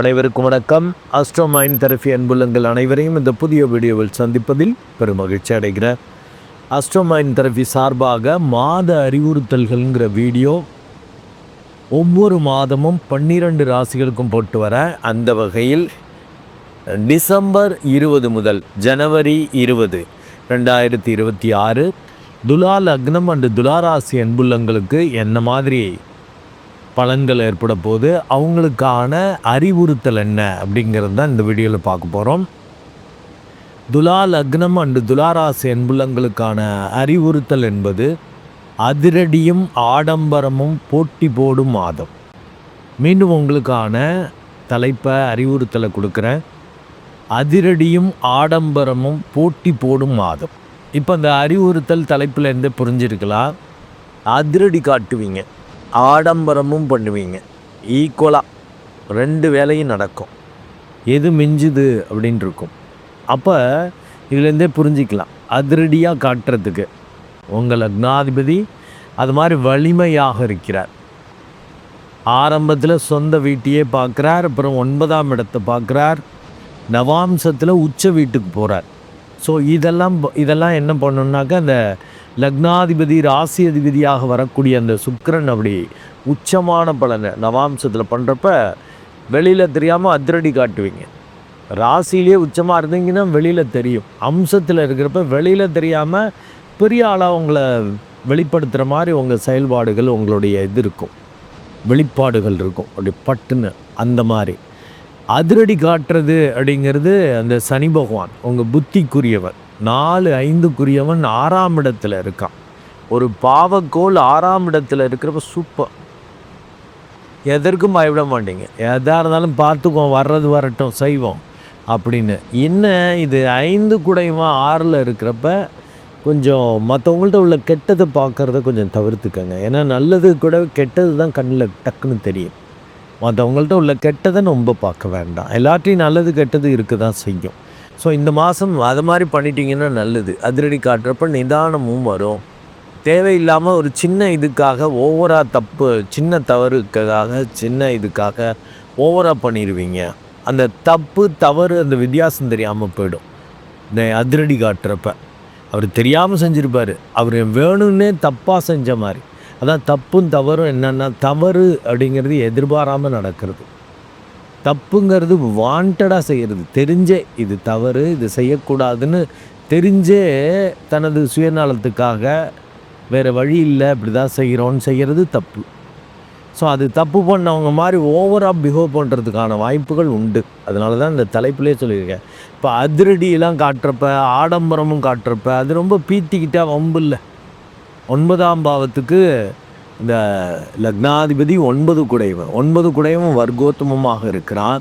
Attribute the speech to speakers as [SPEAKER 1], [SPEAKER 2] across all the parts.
[SPEAKER 1] அனைவருக்கும் வணக்கம். Astro mind therapy அன்புள்ளங்கள் அனைவரையும் இந்த புதிய வீடியோவில் சந்திப்பதில் பெருமகிழ்ச்சி அடைகிறேன். ஆஸ்ட்ரோ மைண்ட் தெரபி சார்பாக மாத அறிவுறுத்தல்கள்ங்கிற வீடியோ ஒவ்வொரு மாதமும் 12 ராசிகளுக்கும் போட்டு வர, அந்த வகையில் டிசம்பர் 20 முதல் ஜனவரி 20, 2026 துலா லக்னம் அண்டு துலாராசி அன்புள்ளங்களுக்கு என்ன மாதிரி பலன்கள் ஏற்பட போது, அவங்களுக்கான அறிவுறுத்தல் என்ன அப்படிங்கிறது தான் இந்த வீடியோவில் பார்க்க போகிறோம். துலா லக்னம் அண்டு துலாராசி அன்புள்ளங்களுக்கான அறிவுறுத்தல் என்பது அதிரடியும் ஆடம்பரமும் போட்டி போடும் மாதம். மீண்டும் உங்களுக்கான தலைப்பை அறிவுறுத்தலை கொடுக்குறேன். அதிரடியும் ஆடம்பரமும் போட்டி போடும் மாதம். இப்போ இந்த அறிவுறுத்தல் தலைப்பில் இருந்து புரிஞ்சிருக்கலாம். அதிரடி காட்டுவீங்க, ஆடம்பரமும் பண்ணுவீங்க, ஈக்குவலாக 2 வேலையும் நடக்கும். எது மிஞ்சுது அப்படின்னு இருக்கும். அப்போ இதுலேருந்தே புரிஞ்சிக்கலாம், அதிரடியாக காட்டுறதுக்கு உங்கள் லக்னாதிபதி அது மாதிரி வலிமையாக இருக்கிறார். ஆரம்பத்தில் சொந்த வீட்டையே பார்க்குறார், அப்புறம் 9ஆம் இடத்தை பார்க்குறார், நவாம்சத்தில் உச்ச வீட்டுக்கு போகிறார். ஸோ இதெல்லாம் என்ன பண்ணணுன்னாக்கா, அந்த லக்னாதிபதி ராசி அதிபதியாக வரக்கூடிய அந்த சுக்கிரன் அப்படி உச்சமான பலனை நவாம்சத்தில் பண்ணுறப்ப வெளியில் தெரியாமல் அதிரடி காட்டுவீங்க. ராசியிலே உச்சமாக இருந்தீங்கன்னா வெளியில் தெரியும், அம்சத்தில் இருக்கிறப்ப வெளியில் தெரியாமல் பெரிய ஆளாக உங்களை வெளிப்படுத்துகிற மாதிரி உங்கள் செயல்பாடுகள், உங்களுடைய இது இருக்கும், வெளிப்பாடுகள் இருக்கும். அப்படி பட்டுன்னு அந்த மாதிரி அதிரடி காட்டுறது அப்படிங்கிறது அந்த சனி பகவான் உங்கள் புத்திக்குரியவர், 4, 5க்குரியவன் 6ஆம் இடத்துல இருக்கான். ஒரு பாவக்கோள் 6ஆம் இடத்துல இருக்கிறப்ப சூப்பர். எதற்கும் பயப்பட மாட்டீங்க, எதாக இருந்தாலும் பார்த்துக்குவோம், வர்றது வரட்டும் செய்வோம் அப்படின்னு. என்ன இது 5 குடையவன் 6ல் இருக்கிறப்ப கொஞ்சம் மற்றவங்கள்ட்ட உள்ள கெட்டதை பார்க்குறத கொஞ்சம் தவிர்த்துக்கங்க. ஏன்னா நல்லது கூட கெட்டது தான் கண்ணில் டக்குன்னு தெரியும். மற்றவங்கள்ட்ட உள்ள கெட்டதை ரொம்ப பார்க்க வேண்டாம். எல்லாத்தையும் நல்லது கெட்டது இருக்க தான் செய்யும். ஸோ இந்த மாதம் அது மாதிரி பண்ணிட்டீங்கன்னா நல்லது. அதிரடி காட்டுறப்ப நிதானமும் வரும். தேவையில்லாமல் ஒரு சின்ன இதுக்காக ஓவராக தப்பு, சின்ன தவறுக்காக, சின்ன இதுக்காக ஓவராக பண்ணிடுவீங்க. அந்த தப்பு தவறு அந்த வித்தியாசம் தெரியாமல் போயிடும். இந்த அதிரடி காட்டுறப்ப அவர் தெரியாமல் செஞ்சுருப்பார், அவர் வேணும்னே தப்பாக செஞ்ச மாதிரி. அதான் தப்பும் தவறும் என்னென்னா, தவறு அப்படிங்கிறது எதிர்பாராமல் நடக்கிறது, தப்புங்கிறது வாண்டடாக செய்கிறது. தெரிஞ்சே இது தவறு, இது செய்யக்கூடாதுன்னு தெரிஞ்சே தனது சுயநலத்துக்காக வேறு வழி இல்லை, இப்படி தான் செய்கிறோன்னு செய்கிறது தப்பு. ஸோ அது தப்பு பண்ணவங்க மாதிரி ஓவராக பிஹேவ் பண்ணுறதுக்கான வாய்ப்புகள் உண்டு. அதனால தான் இந்த தலைப்பிலே சொல்லியிருக்கேன். இப்போ அதிரடியெல்லாம் காட்டுறப்ப, ஆடம்பரமும் காட்டுறப்ப அது ரொம்ப பீத்திக்கிட்டால் வம்பு இல்லை. 9ஆம் பாவத்துக்கு இந்த லக்னாதிபதி 9 குடையவன், 9 குடையவன் வர்க்கோத்தமமாக இருக்கிறான்.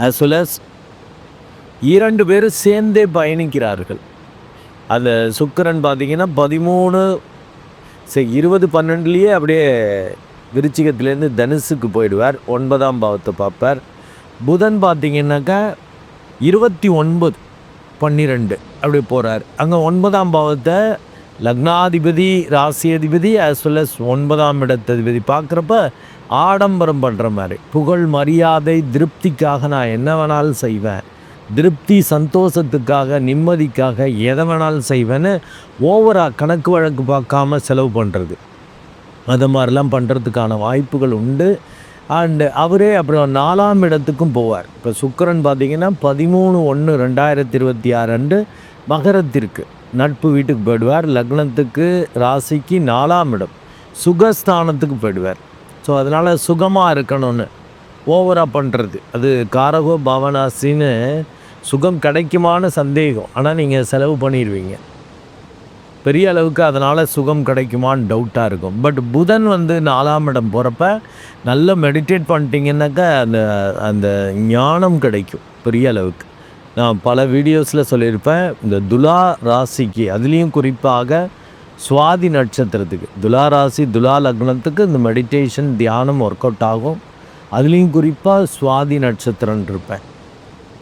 [SPEAKER 1] ஆஸ் வெல் அஸ் 2 பேரும் சேர்ந்தே பயணிக்கிறார்கள். அந்த சுக்கிரன் பார்த்திங்கன்னா 13 20 12லேயே அப்படியே விருச்சிகத்துலேருந்து தனுசுக்கு போயிடுவார், 9ஆம் பாவத்தை பார்ப்பார். புதன் பார்த்திங்கன்னாக்கா 29 12 அப்படி போகிறார். அங்கே 9ஆம் பாவத்தை லக்னாதிபதி ராசி அதிபதி ஆஸ் வெல் அஸ் 9ஆம் இடத்ததிபதி பார்க்குறப்ப ஆடம்பரம் பண்ணுற மாதிரி, புகழ் மரியாதை திருப்திக்காக நான் என்ன வேணாலும் செய்வேன், திருப்தி சந்தோஷத்துக்காக நிம்மதிக்காக எதை வேணாலும் செய்வேன்னு ஓவராக கணக்கு வழக்கு பார்க்காம செலவு பண்ணுறது, அது மாதிரிலாம் பண்ணுறதுக்கான வாய்ப்புகள் உண்டு. அண்டு அவரே அப்புறம் 4ஆம் இடத்துக்கும் போவார். இப்போ சுக்கிரன் பார்த்திங்கன்னா 13/1/2026 அன்று மகரத்திற்கு நட்பு வீட்டுக்கு போயிடுவார். லக்னத்துக்கு ராசிக்கு 4ஆம் இடம் சுகஸ்தானத்துக்கு போயிடுவார். ஸோ அதனால் சுகமாக இருக்கணும்னு ஓவராக பண்ணுறது, அது காரகோ பவனாசின்னு சுகம் கிடைக்குமான சந்தேகம். ஆனால் நீங்கள் செலவு பண்ணிடுவீங்க பெரிய அளவுக்கு, அதனால் சுகம் கிடைக்குமான்னு டவுட்டாக இருக்கும். பட் புதன் 4ஆம் இடம் போகிறப்ப நல்லா மெடிடேட் பண்ணிட்டீங்கன்னாக்கா அந்த ஞானம் கிடைக்கும் பெரிய அளவுக்கு. நான் பல வீடியோஸில் சொல்லியிருப்பேன், இந்த துலா ராசிக்கு, அதுலேயும் குறிப்பாக சுவாதி நட்சத்திரத்துக்கு, துலா ராசி துலா லக்னத்துக்கு இந்த மெடிடேஷன் தியானம் ஒர்க் அவுட் ஆகும். அதுலேயும் குறிப்பாக சுவாதி நட்சத்திரம் இருப்பேன்.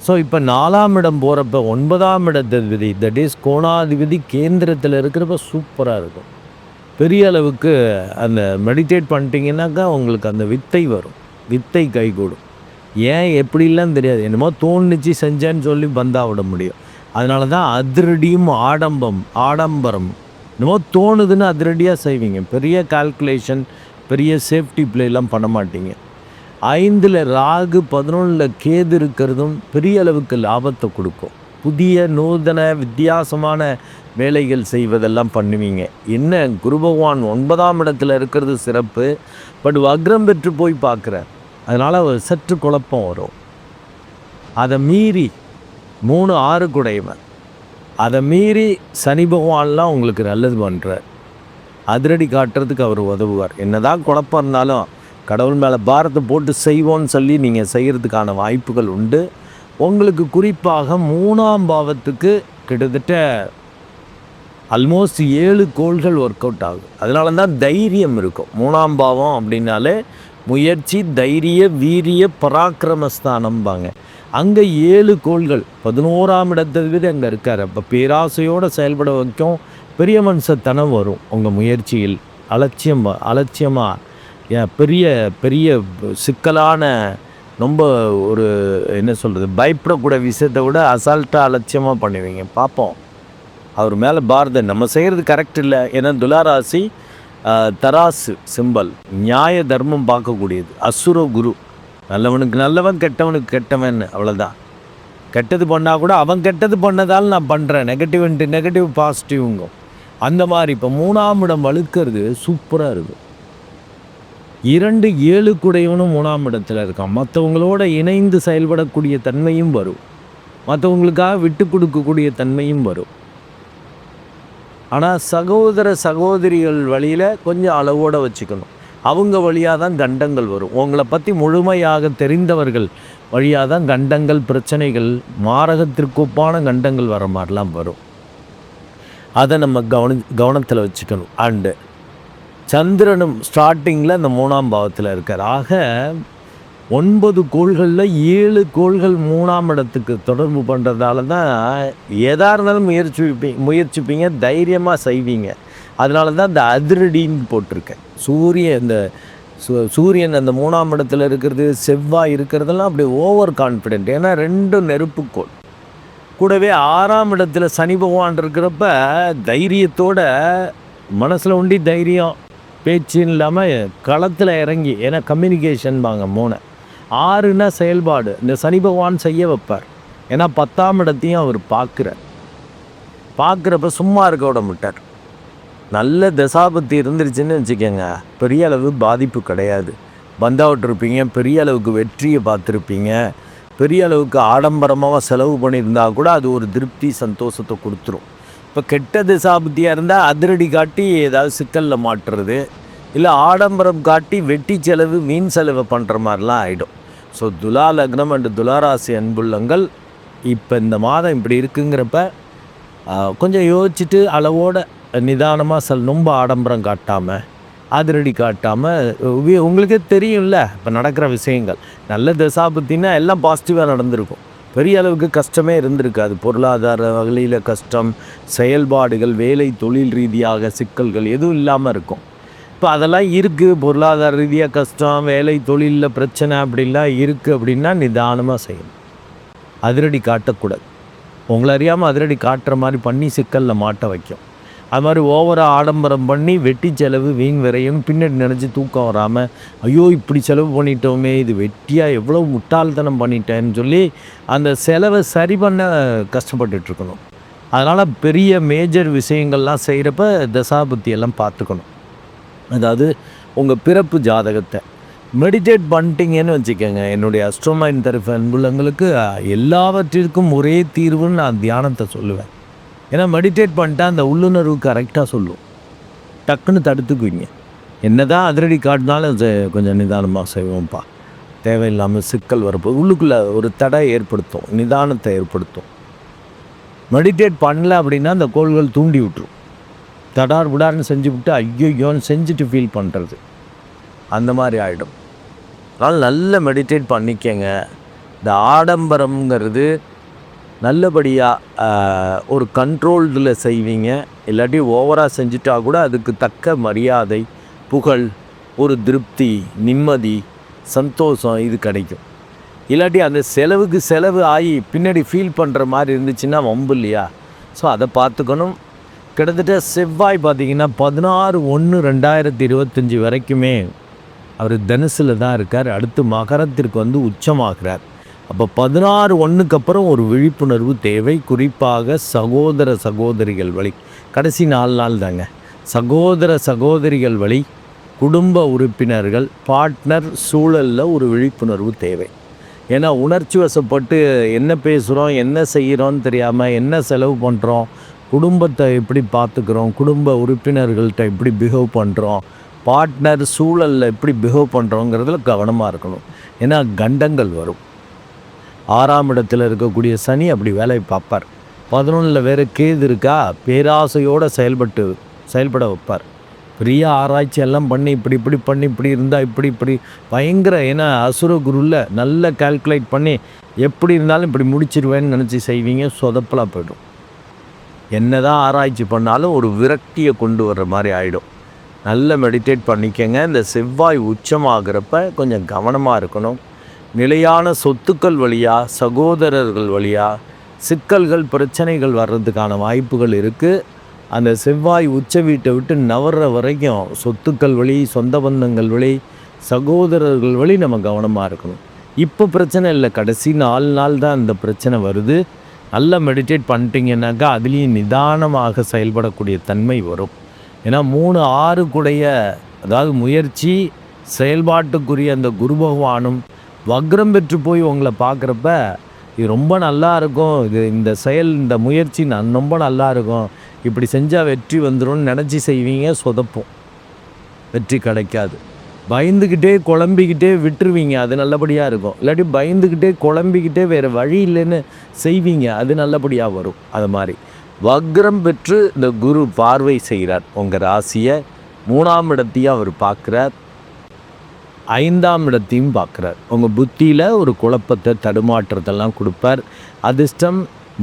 [SPEAKER 1] ஸோ இப்போ 4ஆம் இடம் போகிறப்ப 9ஆம் இடத்ததிபதி, தட் இஸ் கோணாதிபதி கேந்திரத்தில் இருக்கிறப்ப சூப்பராக இருக்கும். பெரிய அளவுக்கு அந்த மெடிடேட் பண்ணிட்டீங்கன்னாக்கா உங்களுக்கு அந்த வித்தை வரும், வித்தை கைகூடும். ஏன் எப்படிலாம் தெரியாது, என்னமோ தோணுச்சு செஞ்சேன்னு சொல்லி பந்தா விட முடியும். அதனால தான் அதிரடியும் ஆடம்பரம் என்னமோ தோணுதுன்னு அதிரடியாக செய்வீங்க. பெரிய கால்குலேஷன், பெரிய சேஃப்டி பிளேலாம் பண்ண மாட்டீங்க. 5ல் ராகு 11ல் கேது இருக்கிறதும் பெரிய அளவுக்கு லாபத்தை கொடுக்கும். புதிய நூதன வித்தியாசமான வேலைகள் செய்வதெல்லாம் பண்ணுவீங்க. என்ன குரு பகவான் 9ஆம் இடத்துல இருக்கிறது சிறப்பு. பட் வக்ரம் பெற்று போய் பார்க்குறார். அதனால் சற்று குழப்பம் வரும். அதை மீறி 3 6 குடையவன், அதை மீறி சனி பகவான்லாம் உங்களுக்கு நல்லது பண்ணுறார். அதிரடி காட்டுறதுக்கு அவர் உதவுவார். என்னதான் குழப்பம் இருந்தாலும் கடவுள் மேலே பாரத்தை போட்டு செய்வோன்னு சொல்லி நீங்கள் செய்கிறதுக்கான வாய்ப்புகள் உண்டு. உங்களுக்கு குறிப்பாக 3ஆம் பாவத்துக்கு கிட்டத்தட்ட ஆல்மோஸ்ட் 7 கோள்கள் ஒர்க் அவுட் ஆகும். அதனால தான் தைரியம் இருக்கும். 3ஆம் பாவம் அப்படின்னாலே முயற்சி, தைரிய, வீரிய, பராக்கிரமஸ்தானம்பாங்க. அங்கே 7 கோள்கள் 11ஆம் இடத்தை விட அங்கே இருக்கார். அப்போ பேராசையோடு செயல்பட வைக்கும். பெரிய மனுஷத்தனம் வரும் உங்கள் முயற்சியில். அலட்சியமாக பெரிய பெரிய சிக்கலான ரொம்ப ஒரு என்ன சொல்கிறது, பயப்படக்கூடிய விஷயத்தை விட அசால்ட்டாக அலட்சியமாக பண்ணுவீங்க. பார்ப்போம் அவர் மேலே பாரத நம்ம செய்கிறது கரெக்ட் இல்லை. ஏன்னா துளாராசி தராசு சிம்பல், நியாய தர்மம் பார்க்கக்கூடியது. அசுர குரு, நல்லவனுக்கு நல்லவன் கெட்டவனுக்கு கெட்டவன், அவ்வளோதான். கெட்டது பண்ணால் கூட அவன் கெட்டது பண்ணதால் நான் பண்ணுறேன், நெகட்டிவ் பாசிட்டிவ்ங்க. அந்த மாதிரி இப்போ 3ஆம் இடம் வலுக்கிறது சூப்பராக இருக்கும். 2 7 குடையவனும் 3ஆம் இடத்துல இருக்கான். மற்றவங்களோட இணைந்து செயல்படக்கூடிய தன்மையும் வரும். மற்றவங்களுக்காக விட்டு கொடுக்கக்கூடிய தன்மையும் வரும். ஆனால் சகோதரிகள் வழியில் கொஞ்சம் அளவோடு வச்சுக்கணும். அவங்க வழியாக தான் கண்டங்கள் வரும். உங்களை பற்றி முழுமையாக தெரிந்தவர்கள் வழியாக தான் கண்டங்கள், பிரச்சனைகள், மாரகத்திற்கொப்பான கண்டங்கள் வர மாதிரிலாம் வரும். அதை நம்ம கவனத்தில் வச்சுக்கணும். அண்டு சந்திரனும் ஸ்டார்டிங்கில் அந்த 3ஆம் பாவத்தில் இருக்கார். ஆக 9 கோள்களில் 7 கோள்கள் 3ஆம் இடத்துக்கு தொடர்பு பண்ணுறதால தான் எதாக இருந்தாலும் முயற்சிப்பீங்க, தைரியமாக செய்வீங்க. அதனால தான் இந்த அதிரடின்னு போட்டிருக்கேன். சூரியன் அந்த 3ஆம் இடத்துல இருக்கிறது, செவ்வாய் இருக்கிறதெல்லாம் அப்படி ஓவர் கான்ஃபிடென்ட். ஏன்னா 2 நெருப்புக்கோள். கூடவே 6ஆம் இடத்துல சனி பகவான் இருக்கிறப்ப தைரியத்தோட மனசில் உண்டி தைரியம், பேச்சுன்னு இல்லாமல் களத்தில் இறங்கி, ஏன்னா கம்யூனிகேஷன் வாங்க 3. 6னா செயல்பாடு. இந்த சனி பகவான் செய்ய வைப்பார். ஏன்னா 10ஆம் இடத்தையும் அவர் பார்க்குறப்ப சும்மா இருக்க விட மாட்டார். நல்ல தசாபத்தி இருந்துருச்சுன்னு வச்சுக்கோங்க, பெரிய அளவு பாதிப்பு கிடையாது. பந்தாவிட்டிருப்பீங்க, பெரிய அளவுக்கு வெற்றியை பார்த்துருப்பீங்க, பெரிய அளவுக்கு ஆடம்பரமாக செலவு பண்ணியிருந்தால் கூட அது ஒரு திருப்தி, சந்தோஷத்தை கொடுத்துரும். இப்போ கெட்ட திசாபுத்தியாக இருந்தால் அதிரடி காட்டி ஏதாவது சிக்கலில் மாட்டுறது, இல்லை ஆடம்பரம் காட்டி வெட்டி செலவு, மீன் செலவு பண்ணுற மாதிரிலாம் ஆகிடும். ஸோ துலா லக்னம் அண்டு துளாராசி அன்புள்ளங்கள் இப்போ இந்த மாதம் இப்படி இருக்குங்கிறப்ப கொஞ்சம் யோசிச்சுட்டு அளவோட நிதானமாக ரொம்ப ஆடம்பரம் காட்டாமல், அதிரடி காட்டாமல், உங்களுக்கே தெரியும்ல இப்போ நடக்கிற விஷயங்கள். நல்ல தசாபுத்தின்னா எல்லாம் பாசிட்டிவாக நடந்திருக்கும். பெரிய அளவுக்கு கஷ்டமே இருந்திருக்காது. பொருளாதார வகையில் கஷ்டம், செயல்பாடுகள், வேலை தொழில் ரீதியாக சிக்கல்கள் எதுவும் இல்லாமல் இருக்கும். இப்போ அதெல்லாம் இருக்குது. பொருளாதார ரீதியாக கஷ்டம், வேலை தொழிலில் பிரச்சனை அப்படிலாம் இருக்குது அப்படின்னா நிதானமாக செய்யணும். அதிரடி காட்டக்கூடாது. உங்களை அறியாமல் அதிரடி காட்டுற மாதிரி பண்ணி சிக்கலில் மாட்ட வைக்கும். அது மாதிரி ஓவராக ஆடம்பரம் பண்ணி வெட்டி செலவு, வீண் விரையும், பின்னாடி நினச்சி தூக்கம் வராமல் ஐயோ இப்படி செலவு பண்ணிட்டோமே, இது வெட்டியாக எவ்வளோ முட்டாள்தனம் பண்ணிட்டேன்னு சொல்லி அந்த செலவை சரி பண்ண கஷ்டப்பட்டுட்ருக்கணும். அதனால் பெரிய மேஜர் விஷயங்கள்லாம் செய்கிறப்ப தசாபுத்தியெல்லாம் பார்த்துக்கணும். அதாவது உங்கள் பிறப்பு ஜாதகத்தை மெடிடேட் பண்ணிட்டீங்கன்னு வச்சுக்கோங்க. என்னுடைய அஸ்ட்ரோமைன் தரப்பு அன்புள்ளங்களுக்கு எல்லாவற்றிற்கும் ஒரே தீர்வுன்னு நான் தியானத்தை சொல்லுவேன். ஏன்னா மெடிடேட் பண்ணிட்டா அந்த உள்ளுணர்வு கரெக்டாக சொல்லும். டக்குன்னு தடுத்துக்குவீங்க. என்ன தான் அதிரடி காட்டினாலும் கொஞ்சம் நிதானமாக செய்வோம்ப்பா, தேவையில்லாமல் சிக்கல் வரப்போ உள்ளுக்குள்ளே ஒரு தடை ஏற்படுத்தும், நிதானத்தை ஏற்படுத்தும். மெடிடேட் பண்ணல அப்படின்னா அந்த கோள்கள் தூண்டி விட்டுரும். தடார் விடார்னு செஞ்சு விட்டு ஐயோன்னு செஞ்சுட்டு ஃபீல் பண்ணுறது அந்த மாதிரி ஆகிடும். அதனால் நல்ல மெடிடேட் பண்ணிக்கங்க. இந்த ஆடம்பரம்ங்கிறது நல்லபடியாக ஒரு கண்ட்ரோல்டில் செய்வீங்க. இல்லாட்டி ஓவராக செஞ்சுட்டா கூட அதுக்கு தக்க மரியாதை, புகழ், ஒரு திருப்தி, நிம்மதி, சந்தோஷம் இது கிடைக்கும். இல்லாட்டி அந்த செலவுக்கு செலவு ஆகி பின்னாடி ஃபீல் பண்ணுற மாதிரி இருந்துச்சுன்னா வம்பு இல்லையா? ஸோ அதை பார்த்துக்கணும். கிட்டத்தட்ட செவ்வாய் பார்த்திங்கன்னா 16/1/2025 வரைக்குமே அவர் தனுசில் தான் இருக்கார். அடுத்து மகரத்திற்கு வந்து உச்சமாகிறார். அப்போ 16/1க்கு அப்புறம் ஒரு விழிப்புணர்வு தேவை. குறிப்பாக சகோதர சகோதரிகள் வழி கடைசி 4 நாள் தாங்க. சகோதர சகோதரிகள் வழி குடும்ப உறுப்பினர்கள் பார்ட்னர் சூழலில் ஒரு விழிப்புணர்வு தேவை. ஏன்னா உணர்ச்சி வசப்பட்டு என்ன பேசுகிறோம், என்ன செய்கிறோன்னு தெரியாமல், என்ன செலவு பண்ணுறோம், குடும்பத்தை எப்படி பார்த்துக்கிறோம், குடும்ப உறுப்பினர்கள்ட்ட எப்படி பிஹேவ் பண்ணுறோம், பார்ட்னர் சூழலில் எப்படி பிஹேவ் பண்ணுறோங்கிறதுல கவனமாக இருக்கணும். ஏன்னா கண்டங்கள் வரும். 6ஆம் இடத்தில் இருக்கக்கூடிய சனி அப்படி வேலையை பார்ப்பார். 11ல் வேறு கேது இருக்கா, பேராசையோடு செயல்பட வைப்பார். பெரிய ஆராய்ச்சி எல்லாம் பண்ணி இப்படி பண்ணி இப்படி இருந்தால் இப்படி பயங்கர, ஏன்னா அசுர குருவில் நல்லா கால்குலேட் பண்ணி எப்படி இருந்தாலும் இப்படி முடிச்சிருவேன்னு நினச்சி செய்வீங்க, சொதப்பலாக போய்டும். என்ன தான் ஆராய்ச்சி பண்ணாலும் ஒரு விரக்தியை கொண்டு வர்ற மாதிரி ஆகிடும். நல்லா மெடிடேட் பண்ணிக்கங்க. இந்த செவ்வாய் உச்சமாகிறப்ப கொஞ்சம் கவனமாக இருக்கணும். நிலையான சொத்துக்கள் வழியாக, சகோதரர்கள் வழியாக சிக்கல்கள் பிரச்சனைகள் வர்றதுக்கான வாய்ப்புகள் இருக்குது. அந்த செவ்வாய் உச்ச வீட்டை விட்டு நவர்ற வரைக்கும் சொத்துக்கள் வழி, சொந்த பந்தங்கள் வழி, சகோதரர்கள் வழி நம்ம கவனமாக இருக்கணும். இப்போ பிரச்சனை இல்லை, கடைசி 4 நாள் தான் இந்த பிரச்சனை வருது. நல்லா மெடிடேட் பண்ணிட்டீங்கன்னாக்கா அதுலேயும் நிதானமாக செயல்படக்கூடிய தன்மை வரும். ஏன்னா 3-6 கூடைய, அதாவது முயற்சி செயல்பாட்டுக்குரிய அந்த குரு பகவானும் வக்ரம் பெற்று போய் உங்களை பார்க்குறப்ப இது ரொம்ப நல்லா இருக்கும், இந்த முயற்சி ரொம்ப நல்லா இருக்கும், இப்படி செஞ்சால் வெற்றி வந்துடும்னு நினச்சி செய்வீங்க, சொதப்போம், வெற்றி கிடைக்காது. பயந்துக்கிட்டே குழம்பிக்கிட்டே விட்டுருவீங்க, அது நல்லபடியாக இருக்கும். இல்லாட்டி பயந்துக்கிட்டே குழம்பிக்கிட்டே வேறு வழி இல்லைன்னு செய்வீங்க, அது நல்லபடியாக வரும். அது மாதிரி வக்ரம் பெற்று இந்த குரு பார்வை செய்கிறார் உங்கள் ராசியை. 3ஆம் இடத்தையும் அவர் பார்க்குறார், 5ஆம் இடத்தையும் பார்க்குறார். உங்கள் புத்தியில் ஒரு குழப்பத்தை தடுமாற்றத்தெல்லாம் கொடுப்பார். அதிர்ஷ்டம்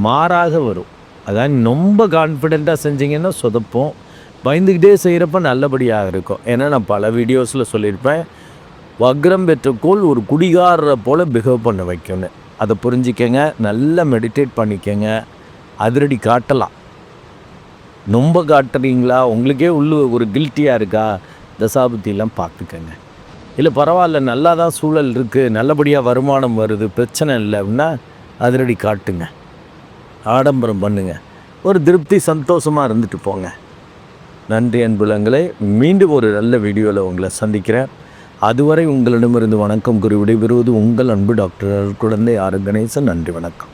[SPEAKER 1] மாறாக வரும். அதான் ரொம்ப கான்ஃபிடெண்ட்டாக செஞ்சிங்கன்னா சொதப்போம், பயந்துக்கிட்டே செய்கிறப்ப நல்லபடியாக இருக்கும். ஏன்னா நான் பல வீடியோஸில் சொல்லியிருப்பேன், வக்ரம் பெற்ற கோள் ஒரு குடிகாரரை போல் பிஹேவ் பண்ண வைக்கணும். அதை புரிஞ்சிக்கங்க, நல்லா மெடிடேட் பண்ணிக்கங்க. அதிரடி காட்டலாம். ரொம்ப காட்டுறீங்களா, உங்களுக்கே ஒரு கில்ட்டியாக இருக்கா, தசாபுத்தியெல்லாம் பார்த்துக்கங்க. இல்லை பரவாயில்ல, நல்லா தான் சூழல் இருக்குது, நல்லபடியாக வருமானம் வருது, பிரச்சனை இல்லை அப்படின்னா அதிரடி காட்டுங்க, ஆடம்பரம் பண்ணுங்க, ஒரு திருப்தி சந்தோஷமாக இருந்துட்டு போங்க. நன்றி அன்புலங்களே. மீண்டும் ஒரு நல்ல வீடியோவில் உங்களை சந்திக்கிறேன். அதுவரை உங்களிடமிருந்து வணக்கம் கூறி விடைபெறுவது உங்கள் அன்பு டாக்டர் குழந்தை ஆர் கணேசன். நன்றி, வணக்கம்.